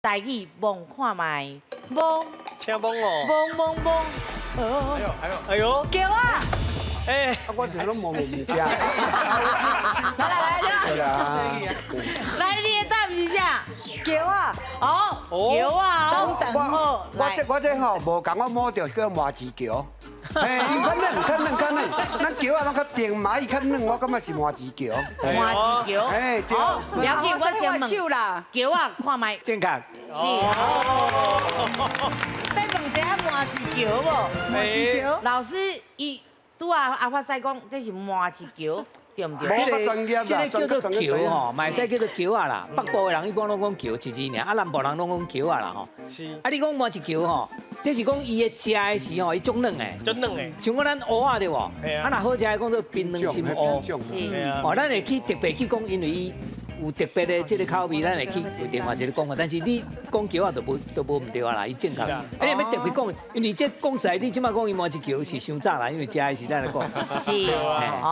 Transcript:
台语摸看麦，摸请帮哦。摸摸摸，哎呦，叫啊！哎，我这拢摸物件。来对啦，来，你的答案是啥？叫啊！哦，叫啊！哦，我这吼无共我摸着叫麻糍桥。嘿，伊较嫩，咱桥啊，拢较定嘛，伊较嫩，我感觉是麻糍桥。麻糍桥。嘿，对。好，了解，我先问手啦，叫啊，看麦。健康。是。再问一下麻糍桥无？麻糍桥。老师，伊拄啊阿发师讲这是麻糍桥，对唔对？这个专业啦，这个叫做桥吼，嘛会使叫做桥啊啦。北部的人一般拢讲桥一字尔，啊南部人拢讲桥啊啦吼。是。啊，你讲麻糍桥吼，这是讲伊的食的时吼，伊足嫩的，真嫩诶。像讲咱蚵仔对无？啊，若好食的讲做槟榔心蚵。是。哦，咱会去特别去讲，因为伊有特别的这个口味，咱会去有另外一个讲法。但是你讲桥啊，都无唔对啊啦，伊正确。啊，你要特别讲，因为这讲实在，你即马讲伊麻糍桥是伤早啦，因为食的时咱来讲。是。